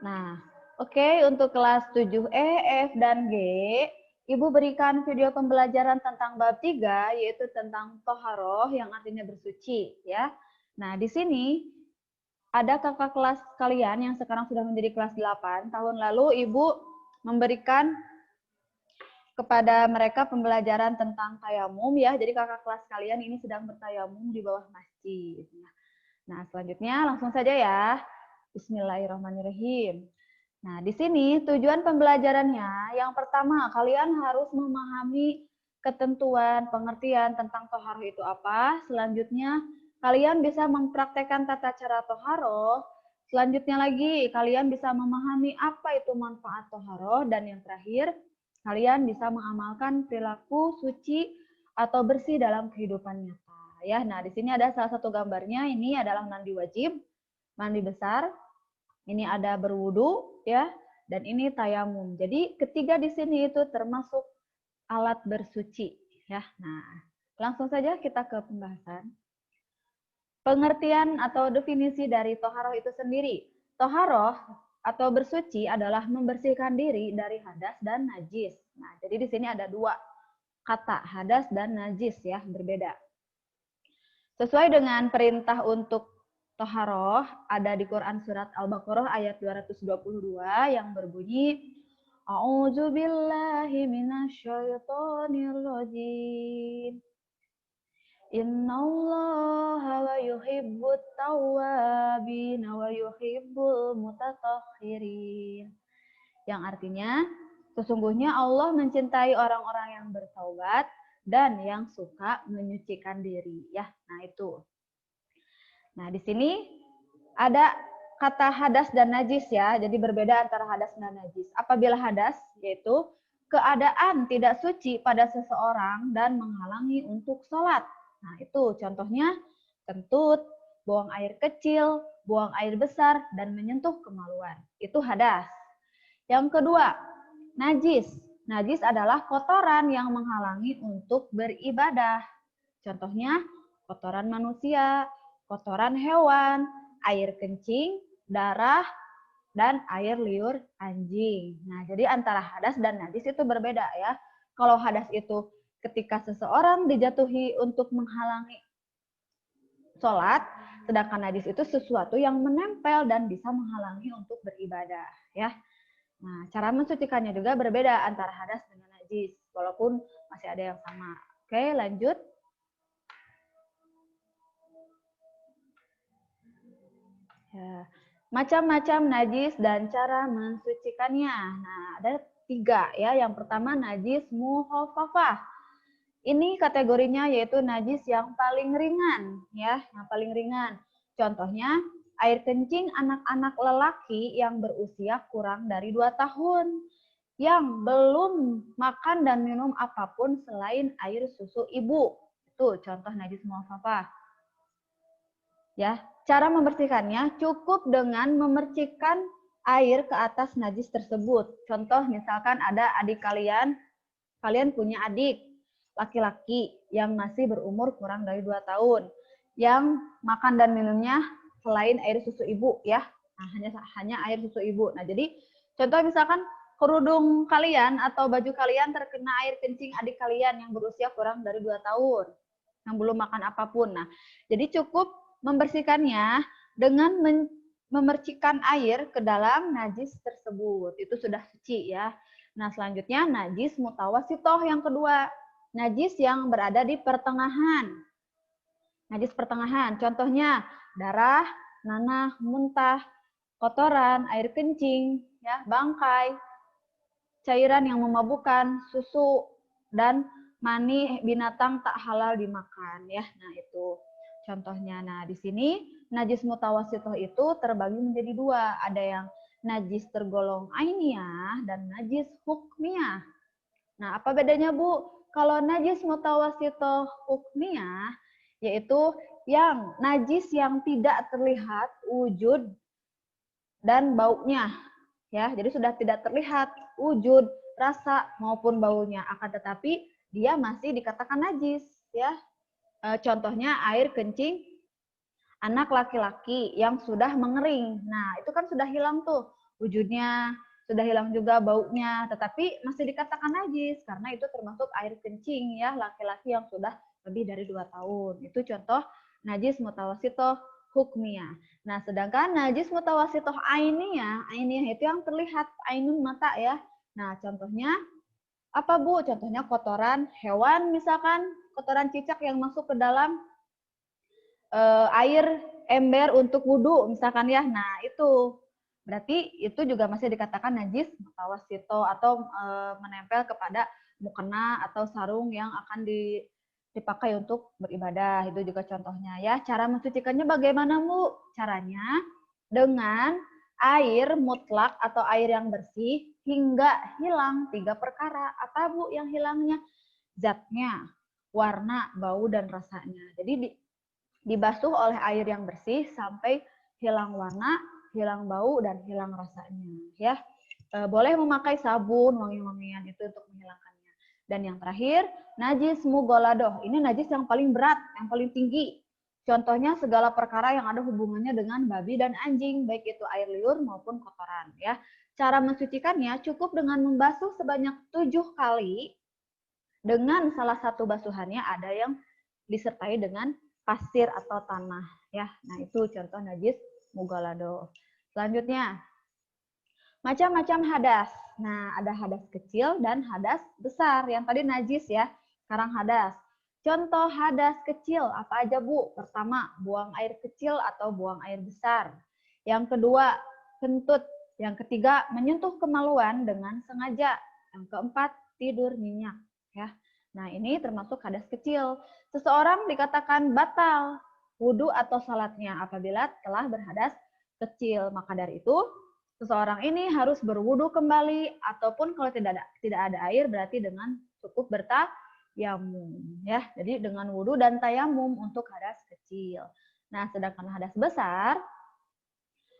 Nah, oke, untuk kelas 7E, F, dan G, Ibu berikan video pembelajaran tentang bab 3, yaitu tentang toharoh, yang artinya bersuci. Ya. Nah, di sini ada kakak kelas kalian yang sekarang sudah menjadi kelas 8. Tahun lalu Ibu memberikan kepada mereka pembelajaran tentang tayamum ya. Jadi kakak kelas kalian ini sedang bertayamum di bawah masjid. Nah, selanjutnya langsung saja ya. Bismillahirrahmanirrahim. Nah, di sini tujuan pembelajarannya yang pertama kalian harus memahami ketentuan, pengertian tentang toharoh itu apa. Selanjutnya kalian bisa mempraktekkan tata cara toharoh. Selanjutnya lagi kalian bisa memahami apa itu manfaat toharoh. Dan yang terakhir kalian bisa mengamalkan perilaku suci atau bersih dalam kehidupan nyata. Ya, nah di sini ada salah satu gambarnya. Ini adalah mandi wajib, mandi besar. Ini ada berwudu ya, dan ini tayamum. Jadi ketiga di sini itu termasuk alat bersuci ya. Nah, langsung saja kita ke pembahasan. Pengertian atau definisi dari toharoh itu sendiri. Toharoh atau bersuci adalah membersihkan diri dari hadas dan najis. Nah, jadi di sini ada dua kata, hadas dan najis ya, berbeda. Sesuai dengan perintah untuk toharoh ada di Quran surat Al-Baqarah ayat 222 yang berbunyi A'udzubillahi minasyaitonirrajim. Innallaha wa yuhibbut tawwabin wa yuhibbul mutatahhirin. Yang artinya, sesungguhnya Allah mencintai orang-orang yang bertaubat dan yang suka menyucikan diri. Ya, nah itu. Nah, di sini ada kata hadas dan najis ya. Jadi berbeda antara hadas dan najis. Apabila hadas yaitu keadaan tidak suci pada seseorang dan menghalangi untuk sholat. Nah, itu contohnya kentut, buang air kecil, buang air besar, dan menyentuh kemaluan. Itu hadas. Yang kedua, najis. Najis adalah kotoran yang menghalangi untuk beribadah. Contohnya kotoran manusia, kotoran hewan, air kencing, darah, dan air liur anjing. Nah, jadi antara hadas dan najis itu berbeda ya. Kalau hadas itu ketika seseorang dijatuhi untuk menghalangi sholat, sedangkan najis itu sesuatu yang menempel dan bisa menghalangi untuk beribadah ya. Nah, cara mensucikannya juga berbeda antara hadas dengan najis, walaupun masih ada yang sama. Oke, lanjut. Ya, macam-macam najis dan cara mensucikannya. Nah, ada 3 ya. Yang pertama najis mukhafafah. Ini kategorinya yaitu najis yang paling ringan ya, yang paling ringan. Contohnya air kencing anak-anak lelaki yang berusia kurang dari 2 tahun yang belum makan dan minum apapun selain air susu ibu. Itu contoh najis mukhafafah. Ya, cara membersihkannya cukup dengan memercikkan air ke atas najis tersebut. Contoh misalkan ada adik kalian punya adik laki-laki yang masih berumur kurang dari 2 tahun yang makan dan minumnya selain air susu ibu ya. Nah, hanya air susu ibu. Nah, jadi contoh misalkan kerudung kalian atau baju kalian terkena air kencing adik kalian yang berusia kurang dari 2 tahun yang belum makan apapun. Nah, jadi cukup membersihkannya dengan memercikkan air ke dalam najis tersebut. Itu sudah suci ya. Nah, selanjutnya najis mutawasitoh yang kedua. Najis yang berada di pertengahan. Najis pertengahan, contohnya darah, nanah, muntah, kotoran, air kencing, ya, bangkai, cairan yang memabukkan, susu, dan mani binatang tak halal dimakan ya. Nah, itu contohnya. Nah, di sini najis mutawasitoh itu terbagi menjadi 2. Ada yang najis tergolong ainiyah dan najis hukmiyah. Nah, apa bedanya, Bu? Kalau najis mutawasitoh hukmiyah yaitu yang najis yang tidak terlihat wujud dan baunya. Ya, jadi sudah tidak terlihat wujud, rasa maupun baunya, akan tetapi dia masih dikatakan najis ya. Contohnya air kencing anak laki-laki yang sudah mengering. Nah, itu kan sudah hilang tuh wujudnya, sudah hilang juga baunya, tetapi masih dikatakan najis karena itu termasuk air kencing ya laki-laki yang sudah lebih dari 2 tahun. Itu contoh najis mutawasitoh hukmiyah. Nah, sedangkan najis mutawasitoh ainiyah itu yang terlihat ainun mata ya. Nah, contohnya apa Bu? Contohnya kotoran hewan misalkan, kotoran cicak yang masuk ke dalam air ember untuk wudhu misalkan ya. Nah, itu berarti itu juga masih dikatakan najis mutawasito atau menempel kepada mukena atau sarung yang akan dipakai untuk beribadah. Itu juga contohnya ya. Cara mensucikannya bagaimana Bu? Caranya dengan air mutlak atau air yang bersih hingga hilang 3 perkara. Apa Bu yang hilangnya? Zatnya, warna, bau, dan rasanya. Jadi dibasuh oleh air yang bersih sampai hilang warna, hilang bau, dan hilang rasanya. Ya, boleh memakai sabun, wangi-wangian itu untuk menghilangkannya. Dan yang terakhir, najis mugoladoh. Ini najis yang paling berat, yang paling tinggi. Contohnya segala perkara yang ada hubungannya dengan babi dan anjing, baik itu air liur maupun kotoran. Ya, cara mensucikannya cukup dengan membasuh sebanyak 7 kali. Dengan salah satu basuhannya ada yang disertai dengan pasir atau tanah ya. Nah, itu contoh najis mughalladho. Selanjutnya, macam-macam hadas. Nah, ada hadas kecil dan hadas besar. Yang tadi najis ya, sekarang hadas. Contoh hadas kecil apa aja Bu? Pertama, buang air kecil atau buang air besar. Yang kedua, kentut. Yang ketiga, menyentuh kemaluan dengan sengaja. Yang keempat, tidur nyenyak ya. Nah, ini termasuk hadas kecil. Seseorang dikatakan batal wudhu atau salatnya apabila telah berhadas kecil. Maka dari itu, seseorang ini harus berwudhu kembali ataupun kalau tidak ada air berarti dengan cukup bertayamum ya. Jadi dengan wudhu dan tayamum untuk hadas kecil. Nah, sedangkan hadas besar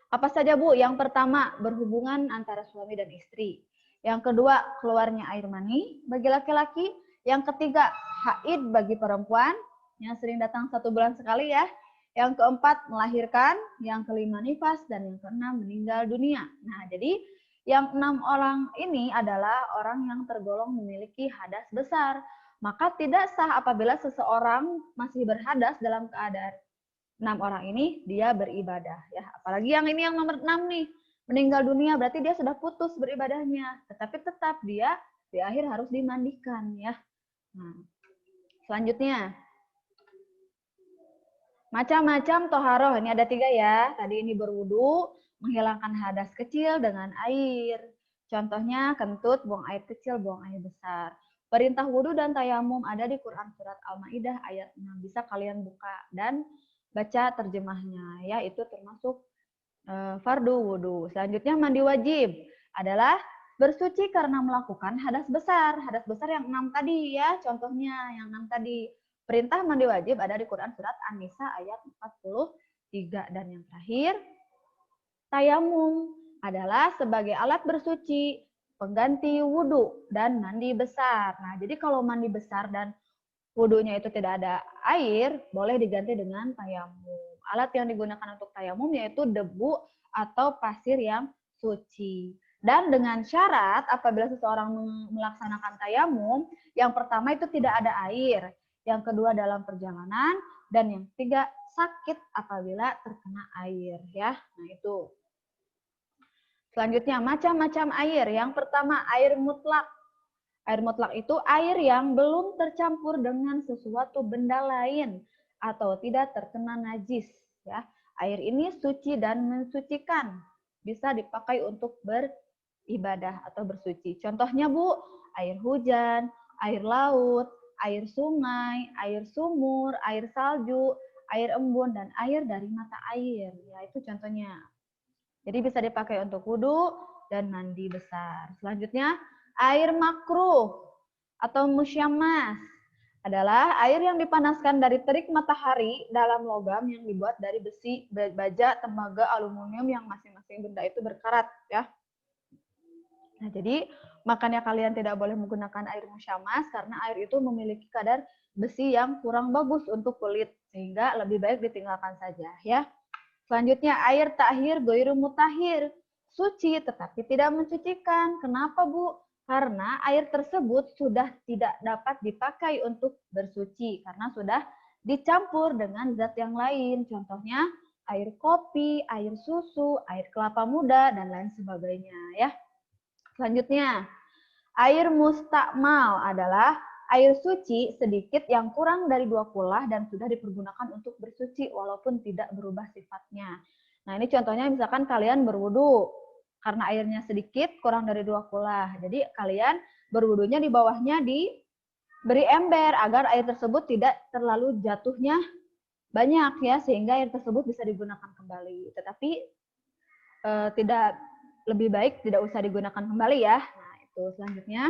apa saja Bu? Yang pertama, berhubungan antara suami dan istri. Yang kedua, keluarnya air mani bagi laki-laki. Yang ketiga, haid bagi perempuan yang sering datang 1 bulan sekali ya. Yang keempat, melahirkan. Yang kelima, nifas. Dan yang keenam, meninggal dunia. Nah, jadi yang 6 orang ini adalah orang yang tergolong memiliki hadas besar. Maka tidak sah apabila seseorang masih berhadas dalam keadaan 6 orang ini dia beribadah ya. Apalagi yang ini yang nomor 6 nih, meninggal dunia berarti dia sudah putus beribadahnya, tetapi tetap dia di akhir harus dimandikan ya. Nah, selanjutnya macam-macam toharoh, ini ada 3 ya. Tadi ini berwudu, menghilangkan hadas kecil dengan air. Contohnya kentut, buang air kecil, buang air besar. Perintah wudu dan tayamum ada di Quran surat Al-Maidah ayat 6. Bisa kalian buka dan baca terjemahnya ya, itu termasuk fardu wudu. Selanjutnya mandi wajib adalah bersuci karena melakukan hadas besar. Hadas besar yang 6 tadi ya, contohnya yang 6 tadi. Perintah mandi wajib ada di Quran surat An-Nisa ayat 43. Dan yang terakhir, tayamum adalah sebagai alat bersuci, pengganti wudu dan mandi besar. Nah, jadi kalau mandi besar dan wudunya itu tidak ada air, boleh diganti dengan tayamum. Alat yang digunakan untuk tayamum yaitu debu atau pasir yang suci. Dan dengan syarat apabila seseorang melaksanakan tayamum, yang pertama itu tidak ada air, yang kedua dalam perjalanan, dan yang ketiga sakit apabila terkena air ya. Nah, itu. Selanjutnya macam-macam air. Yang pertama air mutlak. Air mutlak itu air yang belum tercampur dengan sesuatu benda lain atau tidak terkena najis ya. Air ini suci dan mensucikan. Bisa dipakai untuk beribadah atau bersuci. Contohnya Bu, air hujan, air laut, air sungai, air sumur, air salju, air embun dan air dari mata air. Ya, itu contohnya. Jadi bisa dipakai untuk wudhu dan mandi besar. Selanjutnya air makruh atau musyammas adalah air yang dipanaskan dari terik matahari dalam logam yang dibuat dari besi, baja, tembaga, aluminium yang masing-masing benda itu berkarat ya. Nah, jadi makanya kalian tidak boleh menggunakan air musyammas karena air itu memiliki kadar besi yang kurang bagus untuk kulit sehingga lebih baik ditinggalkan saja ya. Selanjutnya air tahir ghairu mutahhir, suci tetapi tidak mencucikan. Kenapa, Bu? Karena air tersebut sudah tidak dapat dipakai untuk bersuci karena sudah dicampur dengan zat yang lain. Contohnya air kopi, air susu, air kelapa muda, dan lain sebagainya ya. Selanjutnya, air mustakmal adalah air suci sedikit yang kurang dari 2 kulah dan sudah dipergunakan untuk bersuci walaupun tidak berubah sifatnya. Nah, ini contohnya misalkan kalian berwudu karena airnya sedikit kurang dari 2 kulah. Jadi kalian berwudunya di bawahnya diberi ember agar air tersebut tidak terlalu jatuhnya banyak ya sehingga air tersebut bisa digunakan kembali. Tetapi tidak lebih baik tidak usah digunakan kembali ya. Nah, itu selanjutnya.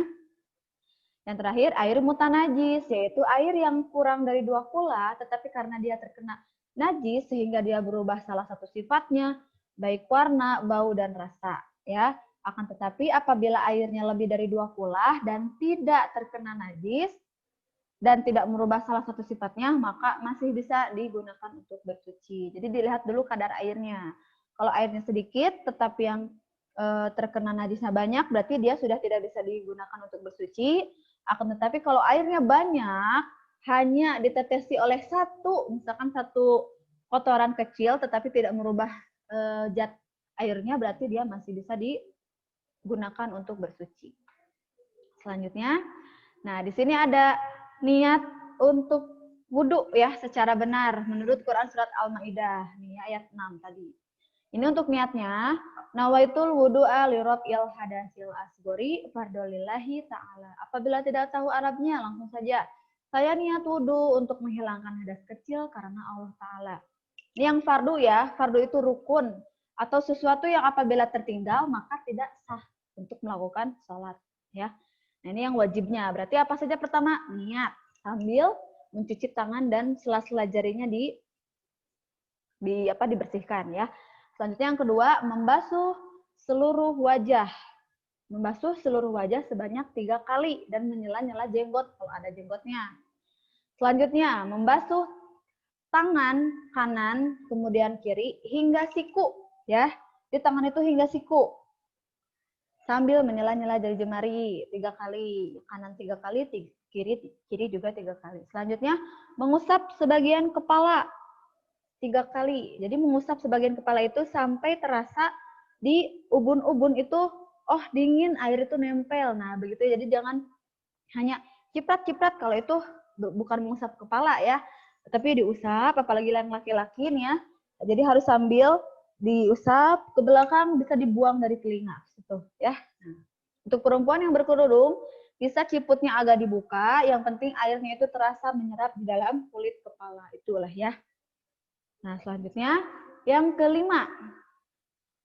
Yang terakhir, air mutanajis, yaitu air yang kurang dari 2 kula, tetapi karena dia terkena najis sehingga dia berubah salah satu sifatnya, baik warna, bau, dan rasa. Ya, akan tetapi apabila airnya lebih dari 2 kula dan tidak terkena najis dan tidak merubah salah satu sifatnya, maka masih bisa digunakan untuk bersuci. Jadi dilihat dulu kadar airnya. Kalau airnya sedikit, tetapi yang terkena najisnya banyak, berarti dia sudah tidak bisa digunakan untuk bersuci. Akan tetapi kalau airnya banyak, hanya ditetesi oleh misalkan satu kotoran kecil, tetapi tidak merubah zat airnya, berarti dia masih bisa digunakan untuk bersuci. Selanjutnya, nah di sini ada niat untuk wudhu ya secara benar menurut Quran surat Al-Maidah, nih ayat 6 tadi. Ini untuk niatnya, nawaitul wudu'a li rabbil hadasil asgori fardolillahi ta'ala. Apabila tidak tahu Arabnya, langsung saja. Saya niat wudhu untuk menghilangkan hadas kecil karena Allah Ta'ala. Ini yang fardu ya, fardu itu rukun. Atau sesuatu yang apabila tertinggal, maka tidak sah untuk melakukan sholat. Ya. Nah, ini yang wajibnya. Berarti apa saja pertama? Niat. Sambil mencuci tangan dan sela-sela jarinya dibersihkan ya. Selanjutnya yang kedua, membasuh seluruh wajah. Membasuh seluruh wajah sebanyak 3 kali dan menyela-nyela jenggot kalau ada jenggotnya. Selanjutnya, membasuh tangan kanan, kemudian kiri hingga siku ya. Di tangan itu hingga siku. Sambil menyela-nyela jari jemari 3 kali, kanan 3 kali, kiri juga 3 kali. Selanjutnya, mengusap sebagian kepala 3 kali. Jadi mengusap sebagian kepala itu sampai terasa di ubun-ubun itu, oh dingin, air itu nempel. Nah begitu, jadi jangan hanya ciprat-ciprat, kalau itu bukan mengusap kepala ya, tapi diusap, apalagi yang laki-laki nih ya. Jadi harus sambil diusap ke belakang, bisa dibuang dari telinga. Gitu, ya. Nah, untuk perempuan yang berkerudung, bisa ciputnya agak dibuka, yang penting airnya itu terasa menyerap di dalam kulit kepala. Itulah ya. Nah, selanjutnya yang kelima,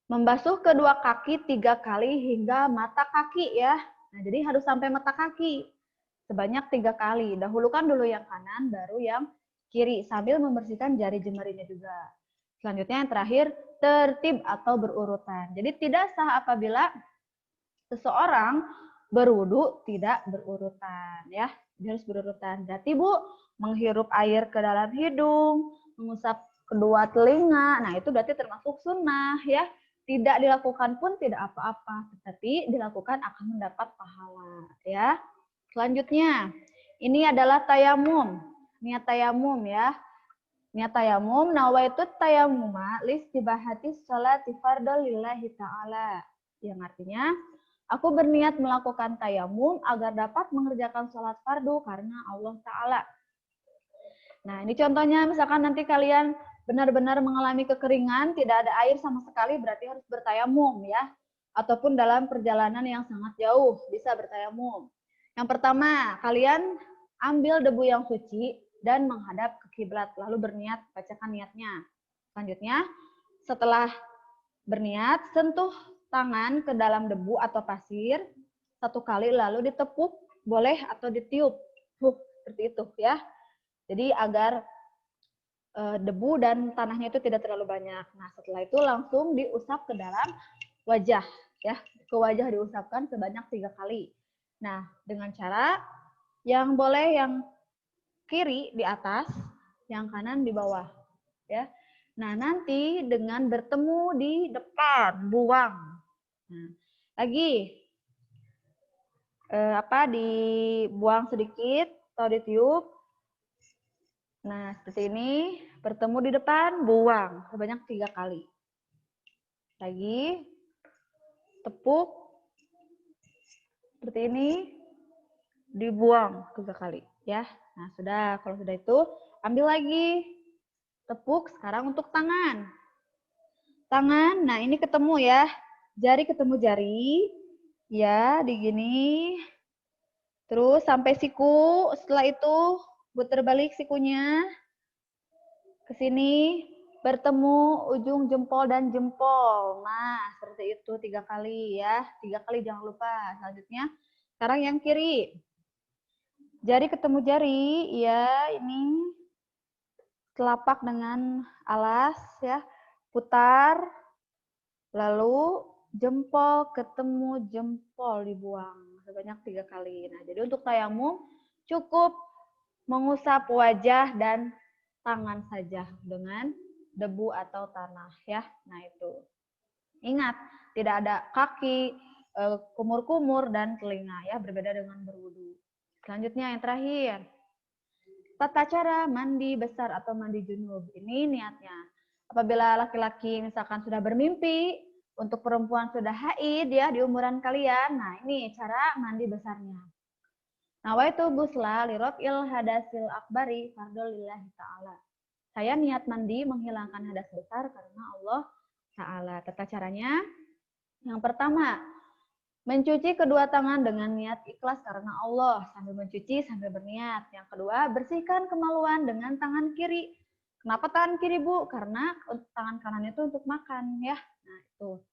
membasuh kedua kaki 3 kali hingga mata kaki ya. Nah, jadi harus sampai mata kaki sebanyak 3 kali. Dahulukan dulu yang kanan, baru yang kiri, sambil membersihkan jari jemarinya juga. Selanjutnya yang terakhir, tertib atau berurutan. Jadi tidak sah apabila seseorang berwudu tidak berurutan ya. Dia harus berurutan. Berarti Bu, menghirup air ke dalam hidung, mengusap kedua telinga, nah itu berarti termasuk sunnah ya. Tidak dilakukan pun tidak apa-apa, tetapi dilakukan akan mendapat pahala ya. Selanjutnya, ini adalah tayamum. Niat tayamum ya. Niat tayamum, nawaitu tayamuma listibahati sholati fardhu lillahi ta'ala. Yang artinya, aku berniat melakukan tayamum agar dapat mengerjakan sholat fardu karena Allah Ta'ala. Nah, ini contohnya misalkan nanti kalian benar-benar mengalami kekeringan, tidak ada air sama sekali, berarti harus bertayamum ya. Ataupun dalam perjalanan yang sangat jauh, bisa bertayamum. Yang pertama, kalian ambil debu yang suci dan menghadap ke kiblat, lalu berniat, bacakan niatnya. Selanjutnya, setelah berniat, sentuh tangan ke dalam debu atau pasir 1 kali, lalu ditepuk, boleh atau ditiup. Seperti itu ya. Jadi agar debu dan tanahnya itu tidak terlalu banyak. Nah, setelah itu langsung diusap ke dalam wajah ya. Ke wajah diusapkan sebanyak 3 kali. Nah, dengan cara yang boleh yang kiri di atas, yang kanan di bawah ya. Nah, nanti dengan bertemu di depan, buang Nah, lagi dibuang sedikit atau ditiup. Nah, seperti ini, bertemu di depan, buang sebanyak 3 kali. Lagi, tepuk, seperti ini, dibuang 3 kali. Ya, nah sudah, kalau sudah itu, ambil lagi, tepuk, sekarang untuk tangan. Tangan, nah ini ketemu ya, jari ketemu jari, ya, di gini. Terus sampai siku, setelah itu putar balik sikunya ke sini, bertemu ujung jempol dan jempol. Nah, seperti itu 3 kali ya. 3 kali jangan lupa. Selanjutnya, sekarang yang kiri. Jari ketemu jari, ya ini telapak dengan alas ya. Putar, lalu jempol ketemu jempol dibuang sebanyak 3 kali. Nah, jadi untuk tayamum cukup mengusap wajah dan tangan saja dengan debu atau tanah ya. Nah, itu. Ingat, tidak ada kaki, kumur-kumur dan telinga ya, berbeda dengan berwudu. Selanjutnya yang terakhir. Tata cara mandi besar atau mandi junub. Ini niatnya. Apabila laki-laki misalkan sudah bermimpi, untuk perempuan sudah haid ya di umuran kalian. Nah, ini cara mandi besarnya. Nawaitu ghusla li raf'il hadasil akbari fardhu lillahi ta'ala. Saya niat mandi menghilangkan hadas besar karena Allah Ta'ala. Tata caranya, yang pertama, mencuci kedua tangan dengan niat ikhlas karena Allah. Sambil mencuci, sambil berniat. Yang kedua, bersihkan kemaluan dengan tangan kiri. Kenapa tangan kiri, Bu? Karena tangan kanan itu untuk makan ya. Nah, itu.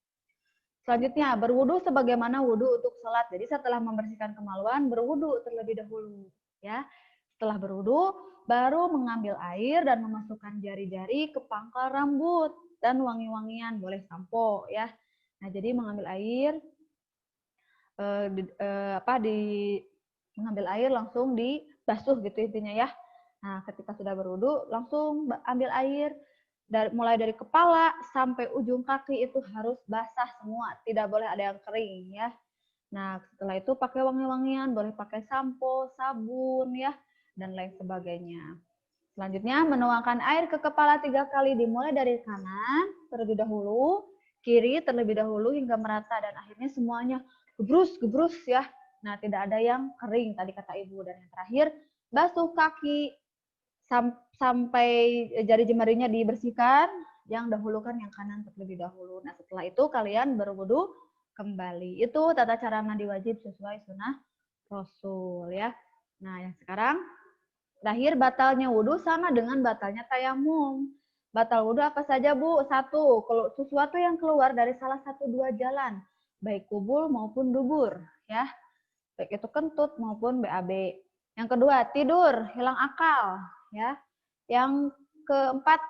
Selanjutnya, berwudu sebagaimana wudu untuk sholat. Jadi setelah membersihkan kemaluan, berwudu terlebih dahulu. Ya, setelah berwudu, baru mengambil air dan memasukkan jari-jari ke pangkal rambut dan wangi-wangian, boleh sampo ya. Nah, jadi mengambil air, mengambil air langsung dibasuh gitu intinya ya. Nah, ketika sudah berwudu, langsung ambil air. Mulai dari kepala sampai ujung kaki itu harus basah semua, tidak boleh ada yang kering ya. Nah, setelah itu pakai wangi-wangian, boleh pakai sampo, sabun ya, dan lain sebagainya. Selanjutnya menuangkan air ke kepala 3 kali, dimulai dari kanan terlebih dahulu, kiri terlebih dahulu hingga merata dan akhirnya semuanya gebrus ya. Nah, tidak ada yang kering tadi kata Ibu. Dan yang terakhir, basuh kaki sampai jari jemarinya dibersihkan, yang dahulukan yang kanan terlebih dahulu. Nah, setelah itu kalian berwudu kembali. Itu tata cara mandi wajib sesuai sunnah Rasul ya. Nah, yang sekarang terakhir, batalnya wudu sama dengan batalnya tayamum. Batal wudu apa saja, Bu? 1, kalau sesuatu yang keluar dari salah satu 2 jalan, baik kubul maupun dubur ya. Baik itu kentut maupun BAB. Yang kedua, tidur, hilang akal ya. Yang keempat,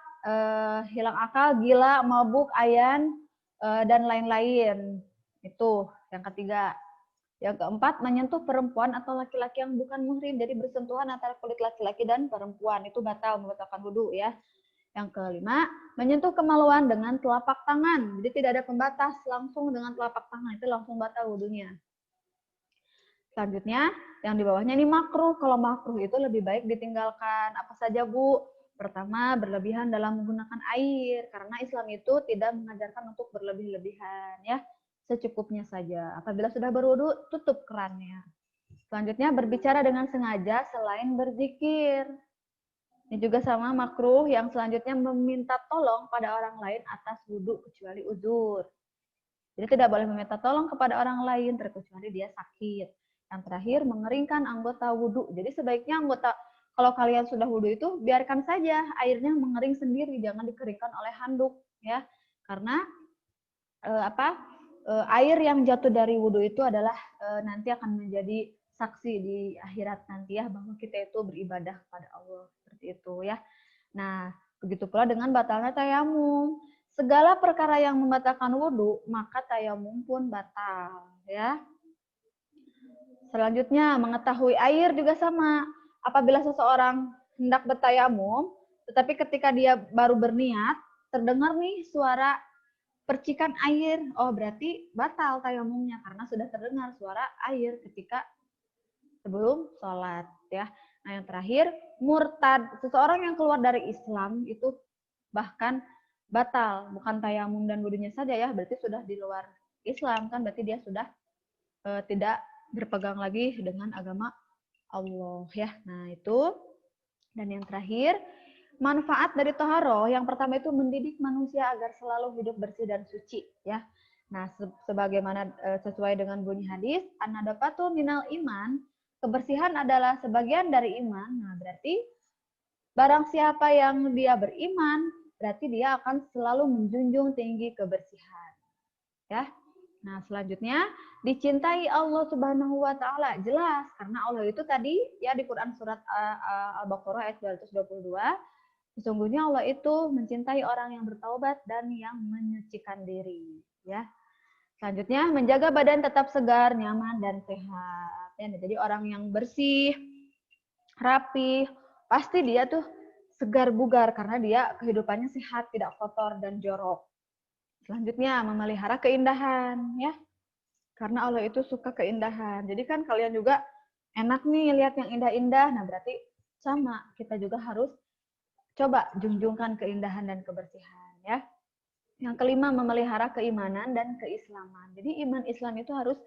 hilang akal, gila, mabuk, ayan, dan lain-lain. Itu yang ketiga. Yang keempat, menyentuh perempuan atau laki-laki yang bukan muhrim. Jadi bersentuhan antara kulit laki-laki dan perempuan. Itu batal, membatalkan wudu ya. Yang kelima, menyentuh kemaluan dengan telapak tangan. Jadi tidak ada pembatas, langsung dengan telapak tangan. Itu langsung batal wudunya. Selanjutnya, yang di bawahnya ini makruh. Kalau makruh itu lebih baik ditinggalkan. Apa saja, Bu? Pertama, berlebihan dalam menggunakan air. Karena Islam itu tidak mengajarkan untuk berlebih-lebihan ya. Secukupnya saja. Apabila sudah berwudu, tutup kerannya. Selanjutnya, berbicara dengan sengaja selain berzikir. Ini juga sama makruh. Yang selanjutnya, meminta tolong pada orang lain atas wudu kecuali uzur. Jadi tidak boleh meminta tolong kepada orang lain terkecuali dia sakit. Yang terakhir, mengeringkan anggota wudu. Jadi sebaiknya kalau kalian sudah wudu itu biarkan saja airnya mengering sendiri, jangan dikeringkan oleh handuk ya. Karena air yang jatuh dari wudu itu adalah nanti akan menjadi saksi di akhirat nanti ya, bahwa kita itu beribadah kepada Allah seperti itu ya. Nah, begitu pula dengan batalnya tayamum. Segala perkara yang membatalkan wudu, maka tayamum pun batal ya. Selanjutnya, mengetahui air juga sama. Apabila seseorang hendak bertayamum, tetapi ketika dia baru berniat, terdengar nih suara percikan air, oh berarti batal tayamumnya karena sudah terdengar suara air ketika sebelum sholat ya. Nah yang terakhir murtad, seseorang yang keluar dari Islam itu bahkan batal, bukan tayamum dan wudunya saja ya, berarti sudah di luar Islam kan, berarti dia sudah tidak berpegang lagi dengan agama Allah ya. Nah itu, dan yang terakhir manfaat dari toharoh yang pertama itu mendidik manusia agar selalu hidup bersih dan suci ya. Nah sebagaimana sesuai dengan bunyi hadis, an-nadafatu minal iman, kebersihan adalah sebagian dari iman. Nah berarti barang siapa yang dia beriman, berarti dia akan selalu menjunjung tinggi kebersihan ya. Nah, selanjutnya dicintai Allah Subhanahu wa taala. Jelas karena Allah itu tadi ya di Quran surat Al-Baqarah ayat 222, sesungguhnya Allah itu mencintai orang yang bertaubat dan yang menyucikan diri, ya. Selanjutnya menjaga badan tetap segar, nyaman dan sehat. Ya, jadi orang yang bersih, rapi, pasti dia tuh segar bugar karena dia kehidupannya sehat, tidak kotor dan jorok. Selanjutnya memelihara keindahan, ya. Karena Allah itu suka keindahan. Jadi kan kalian juga enak nih lihat yang indah-indah. Nah, berarti sama, kita juga harus coba junjungkan keindahan dan kebersihan ya. Yang kelima memelihara keimanan dan keislaman. Jadi iman Islam itu harus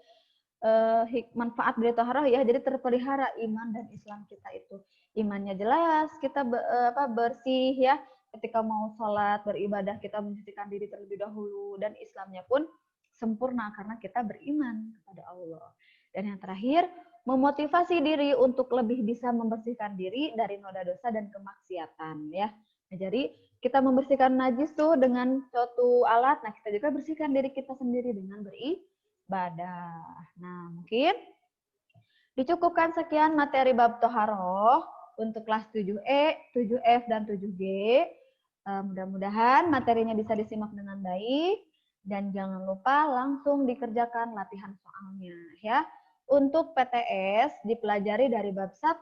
manfaat dari taharah ya. Jadi terpelihara iman dan Islam kita itu. Imannya jelas, kita bersih ya. Ketika mau sholat, beribadah, kita mencucikan diri terlebih dahulu. Dan Islamnya pun sempurna karena kita beriman kepada Allah. Dan yang terakhir, memotivasi diri untuk lebih bisa membersihkan diri dari noda dosa dan kemaksiatan ya. Nah, jadi kita membersihkan najis tuh dengan suatu alat. Nah, kita juga bersihkan diri kita sendiri dengan beribadah. Nah, mungkin dicukupkan sekian materi bab toharoh untuk kelas 7E, 7F, dan 7G. Mudah-mudahan materinya bisa disimak dengan baik dan jangan lupa langsung dikerjakan latihan soalnya ya. Untuk PTS dipelajari dari bab 1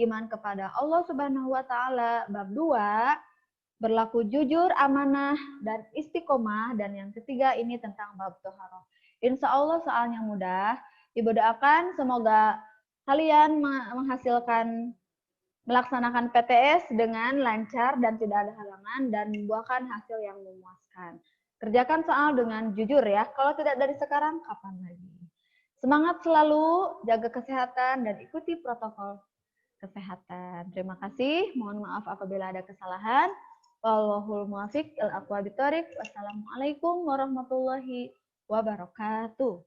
iman kepada Allah Subhanahu wa taala, bab 2 berlaku jujur, amanah dan istiqomah, dan yang ketiga ini tentang bab toharoh. Insya Allah soalnya mudah. Ibu doakan semoga kalian menghasilkan melaksanakan PTS dengan lancar dan tidak ada halangan dan membuahkan hasil yang memuaskan. Kerjakan soal dengan jujur ya. Kalau tidak dari sekarang, kapan lagi? Semangat selalu, jaga kesehatan dan ikuti protokol kesehatan. Terima kasih. Mohon maaf apabila ada kesalahan. Wallahul muwaffiq ila aqwamit thoriq. Wassalamualaikum warahmatullahi wabarakatuh.